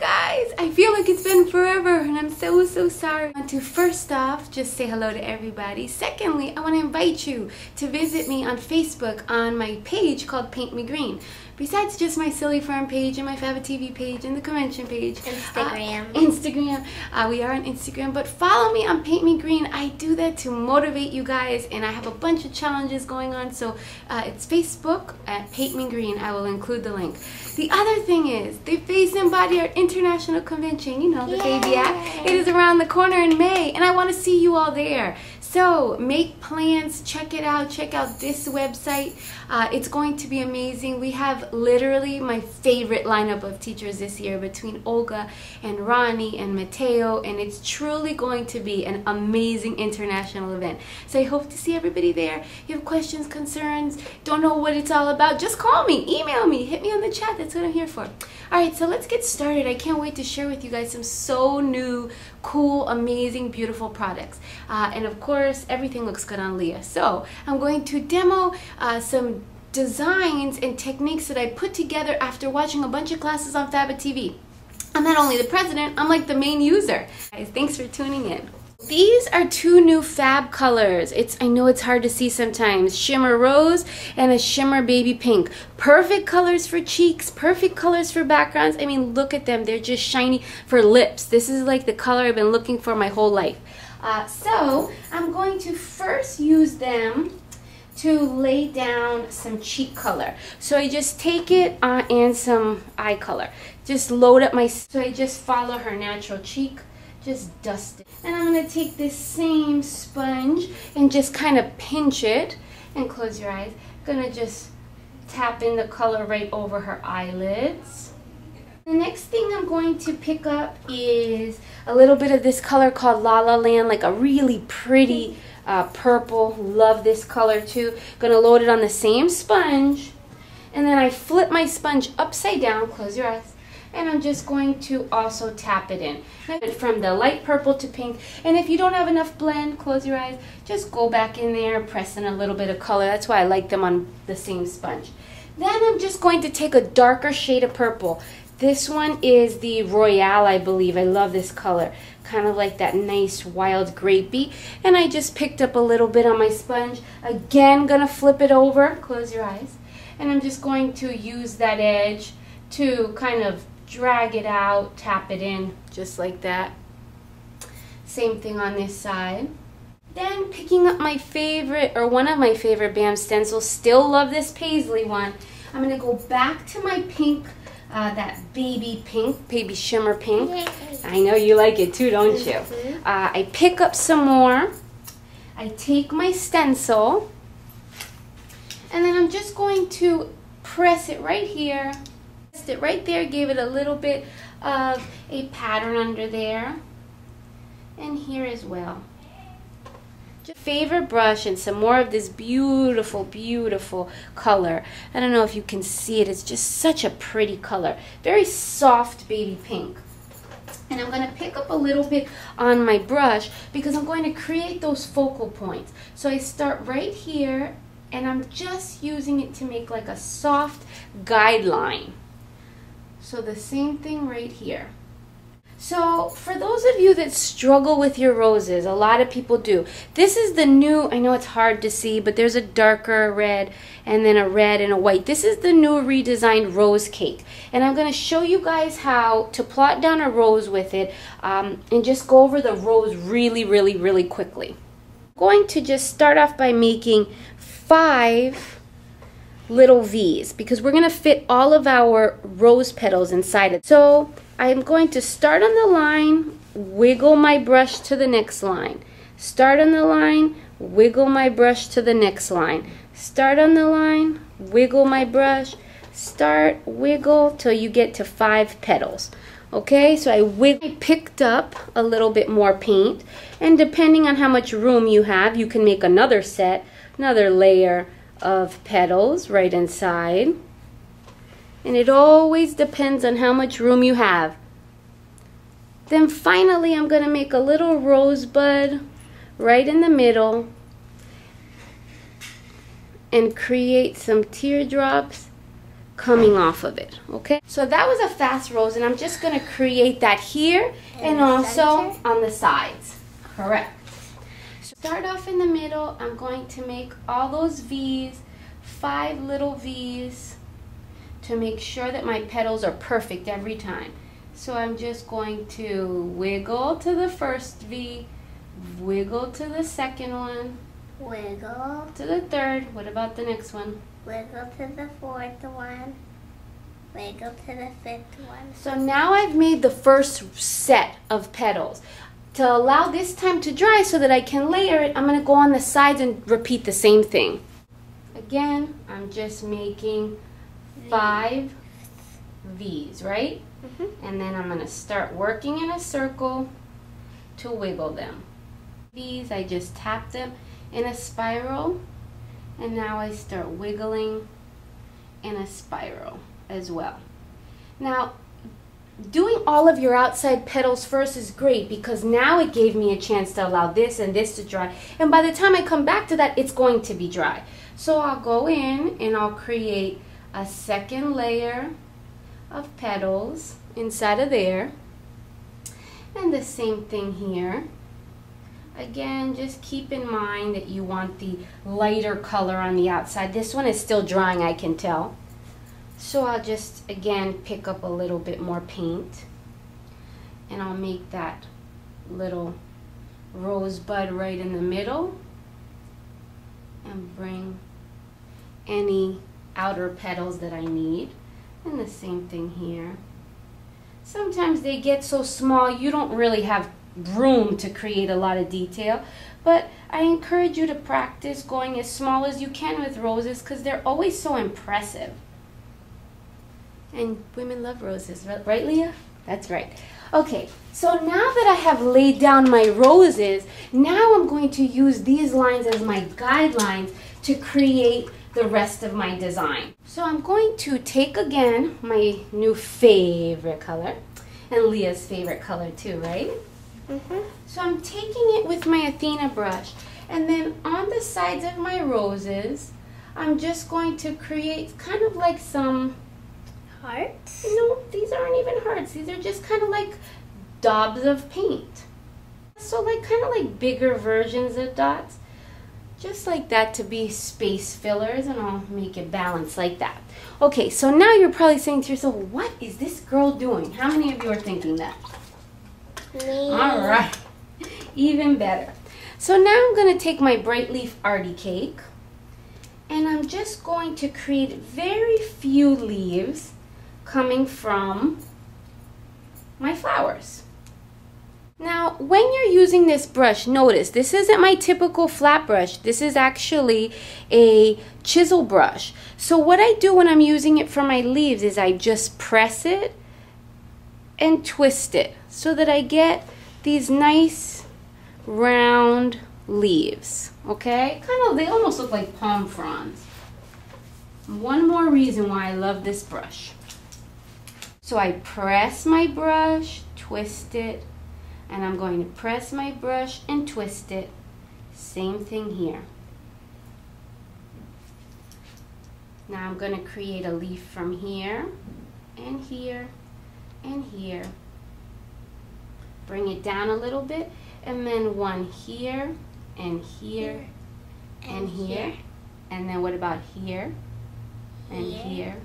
guys, I feel like it's been forever and I'm so sorry. I want to first off just say hello to everybody. Secondly, I want to invite you to visit me on Facebook on my page called Paint Me Green. Besides just my Silly Farm page and my Faba TV page and the convention page. Instagram. We are on Instagram, but follow me on Paint Me Green. I do that to motivate you guys, and I have a bunch of challenges going on, so it's Facebook at Paint Me Green. I will include the link. The other thing is, the Face and Body Art International Convention, you know, the baby act. It is around the corner in May, and I want to see you all there. So make plans, check it out, check out this website. It's going to be amazing. We have literally my favorite lineup of teachers this year between Olga and Ronnie and Mateo, and it's truly going to be an amazing international event. So I hope to see everybody there. If you have questions, concerns, don't know what it's all about, just call me, email me, hit me on the chat. That's what I'm here for. Alright, so let's get started. I can't wait to share with you guys some so new, cool, amazing, beautiful products. And of course, everything looks good on Leah. So I'm going to demo some designs and techniques that I put together after watching a bunch of classes on Faba TV. I'm not only the president, I'm like the main user. Guys, thanks for tuning in. These are two new fab colors. I know it's hard to see sometimes. Shimmer Rose and a Shimmer Baby Pink. Perfect colors for cheeks, perfect colors for backgrounds. I mean, look at them. They're just shiny for lips. This is like the color I've been looking for my whole life. So I'm going to first use them to lay down some cheek color. So I just take it and some eye color. Just load up so I just follow her natural cheek. Just dust it. And I'm going to take this same sponge and just kind of pinch it. And close your eyes. Going to just tap in the color right over her eyelids. The next thing I'm going to pick up is a little bit of this color called La La Land, like a really pretty purple. Love this color too. Going to load it on the same sponge. And then I flip my sponge upside down. Close your eyes. And I'm just going to also tap it in. From the light purple to pink. And if you don't have enough blend, close your eyes. Just go back in there, press in a little bit of color. That's why I like them on the same sponge. Then I'm just going to take a darker shade of purple. This one is the Royale, I believe. I love this color. Kind of like that nice wild grapey. And I just picked up a little bit on my sponge. Again, gonna flip it over. Close your eyes. And I'm just going to use that edge to kind of drag it out, tap it in, just like that. Same thing on this side. Then picking up my favorite, or one of my favorite BAM stencils, still love this Paisley one. I'm going to go back to my pink, that baby pink, baby shimmer pink. I know you like it too, don't you? I pick up some more. I take my stencil, and then I'm just going to press it right here. It right there, gave it a little bit of a pattern under there, and here as well. Just favorite brush and some more of this beautiful color. I don't know if you can see it. It's just such a pretty color, very soft baby pink. And I'm going to pick up a little bit on my brush because I'm going to create those focal points. So I start right here, and I'm just using it to make like a soft guideline. So the same thing right here. So for those of you that struggle with your roses, a lot of people do. This is the new, I know it's hard to see, but there's a darker red and then a red and a white. This is the new redesigned rose cake. And I'm going to show you guys how to plot down a rose with it and just go over the rose really quickly. I'm going to just start off by making 5 little V's because we're going to fit all of our rose petals inside it. So I'm going to start on the line, wiggle my brush to the next line. Start on the line, wiggle my brush to the next line. Start on the line, wiggle my brush, start, wiggle till you get to 5 petals. Okay, so I picked up a little bit more paint, and depending on how much room you have, you can make another set, another layer of petals right inside. And it always depends on how much room you have. Then finally I'm going to make a little rosebud right in the middle and create some teardrops coming off of it, okay? So that was a fast rose, and I'm just gonna create that here and also center? on the sides. Correct. So start off in the middle. I'm going to make all those V's, 5 little V's, to make sure that my petals are perfect every time. So I'm just going to wiggle to the first V, wiggle to the second one, Wiggle. to the third. What about the next one? Wiggle to the fourth one. Wiggle to the fifth one. So now I've made the first set of petals. To allow this time to dry so that I can layer it, I'm going to go on the sides and repeat the same thing. Again, I'm just making 5 V's, right? And then I'm going to start working in a circle to wiggle them. These, I just tap them in a spiral, and now I start wiggling in a spiral as well. Now, doing all of your outside petals first is great because now it gave me a chance to allow this and this to dry. And by the time I come back to that, it's going to be dry. So I'll go in and I'll create a second layer of petals inside of there. And the same thing here. Again, just keep in mind that you want the lighter color on the outside. This one is still drying, I can tell. So I'll just, again, pick up a little bit more paint, and I'll make that little rosebud right in the middle, and bring any outer petals that I need. And the same thing here. Sometimes they get so small you don't really have room to create a lot of detail, but I encourage you to practice going as small as you can with roses because they're always so impressive. And women love roses, right, Leah? That's right. Okay, so now that I have laid down my roses, now I'm going to use these lines as my guidelines to create the rest of my design. So I'm going to take again my new favorite color, and Leah's favorite color too, right? So I'm taking it with my Athena brush, and then on the sides of my roses, I'm just going to create kind of like some hearts? No, these aren't even hearts. These are just kind of like daubs of paint. So like kind of like bigger versions of dots. Just like that to be space fillers, and I'll make it balanced like that. Okay, so now you're probably saying to yourself, what is this girl doing? How many of you are thinking that? Me. All right, even better. So now I'm going to take my bright leaf artie cake, and I'm just going to create very few leaves coming from my flowers. Now, when you're using this brush, notice this isn't my typical flat brush. This is actually a chisel brush. So what I do when I'm using it for my leaves is I just press it and twist it so that I get these nice round leaves. Okay? They almost look like palm fronds. One more reason why I love this brush. So I press my brush, twist it, and I'm going to press my brush and twist it. Same thing here. Now I'm going to create a leaf from here and here and here. Bring it down a little bit, and then one here and here and here. And then what about here and here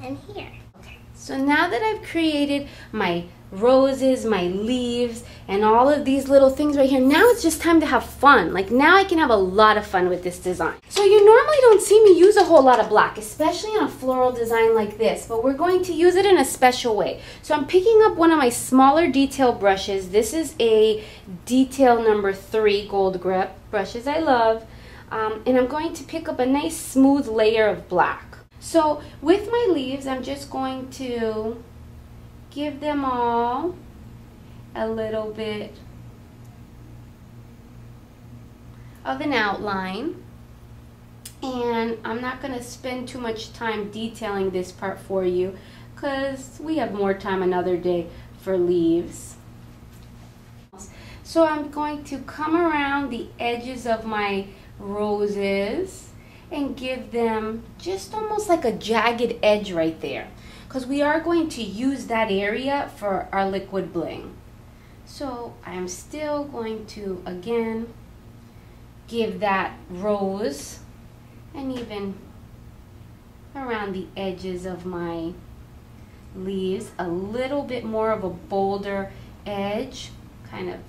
and here? Okay. So now that I've created my roses, my leaves, and all of these little things right here, now it's just time to have fun. Like now I can have a lot of fun with this design. So you normally don't see me use a whole lot of black, especially on a floral design like this, but we're going to use it in a special way. So I'm picking up one of my smaller detail brushes. This is a detail number 3 gold grip brushes I love, and I'm going to pick up a nice smooth layer of black. So with my leaves, I'm just going to give them all a little bit of an outline, and I'm not going to spend too much time detailing this part for you because we have more time another day for leaves. So I'm going to come around the edges of my roses, and give them just almost like a jagged edge right there, because we are going to use that area for our liquid bling. So I'm still going to again give that rose and even around the edges of my leaves a little bit more of a bolder edge, kind of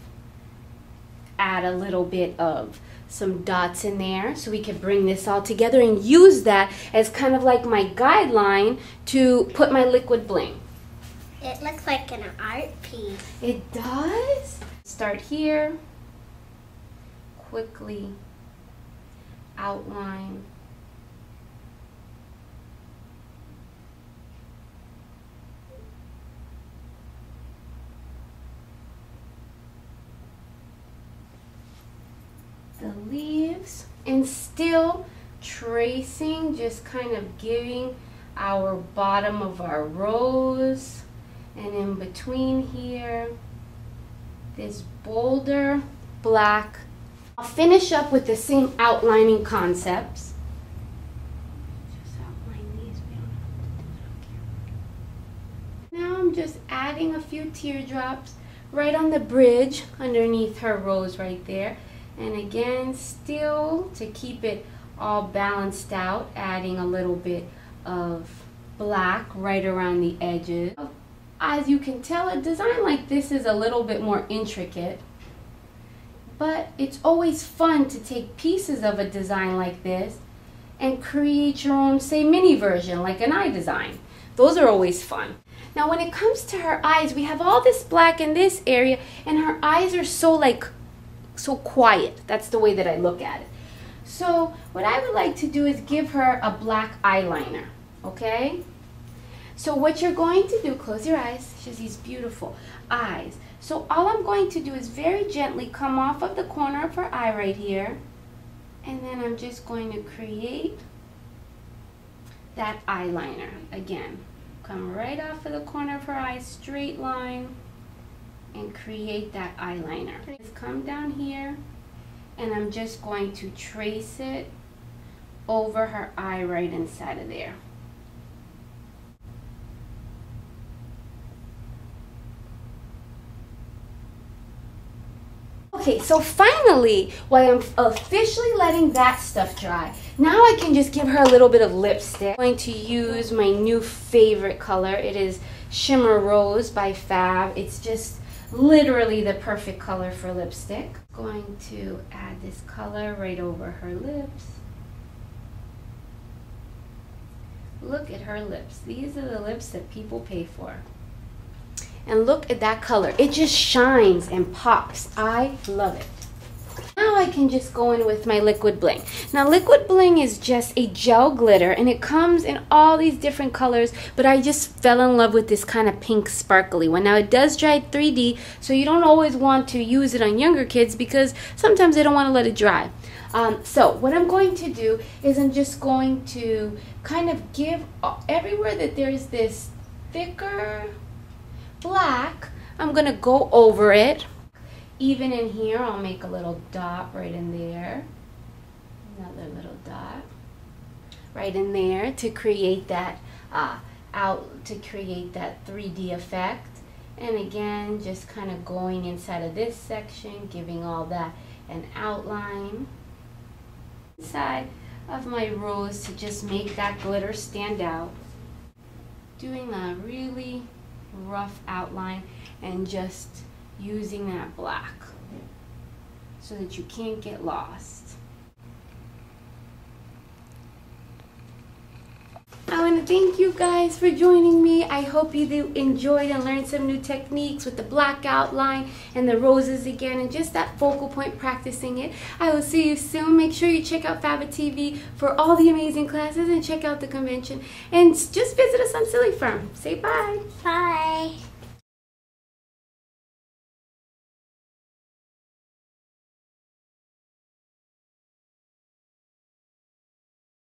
add a little bit of some dots in there so we can bring this all together and use that as kind of like my guideline to put my liquid bling. It looks like an art piece. It does. Start here, quickly outline. The leaves, and still tracing, just kind of giving our bottom of our rose, and in between here this bolder black. I'll finish up with the same outlining concepts. Just outline these. Now I'm just adding a few teardrops right on the bridge underneath her rose right there. And again, still to keep it all balanced out, adding a little bit of black right around the edges. As you can tell, a design like this is a little bit more intricate, but it's always fun to take pieces of a design like this and create your own, say, mini version, like an eye design. Those are always fun. Now when it comes to her eyes, we have all this black in this area, and her eyes are so quiet. That's the way that I look at it. So what I would like to do is give her a black eyeliner, okay? So what you're going to do, close your eyes. She has these beautiful eyes. So all I'm going to do is very gently come off of the corner of her eye right here, and then I'm just going to create that eyeliner. Again, come right off of the corner of her eye, straight line, and create that eyeliner. Just come down here, and I'm just going to trace it over her eye right inside of there. Okay, so finally, while I'm officially letting that stuff dry, now I can just give her a little bit of lipstick. I'm going to use my new favorite color. It is Shimmer Rose by Fab. It's just literally the perfect color for lipstick. Going to add this color right over her lips. Look at her lips. These are the lips that people pay for. And look at that color. It just shines and pops. I love it. Now I can just go in with my liquid bling. Now liquid bling is just a gel glitter, and it comes in all these different colors, but I just fell in love with this kind of pink sparkly one. Now it does dry 3D, so you don't always want to use it on younger kids because sometimes they don't want to let it dry. So what I'm going to do is I'm just going to kind of give everywhere that there's this thicker black, I'm going to go over it. Even in here, I'll make a little dot right in there. Another little dot right in there to create that to create that 3D effect. And again, just kind of going inside of this section, giving all that an outline inside of my rose to just make that glitter stand out. Doing a really rough outline and just using that black so that you can't get lost. I want to thank you guys for joining me. I hope you enjoyed and learned some new techniques with the black outline and the roses again, and just that focal point, practicing it. I will see you soon. Make sure you check out Fabba TV for all the amazing classes, and check out the convention, and just visit us on Silly Firm. Say bye. Bye.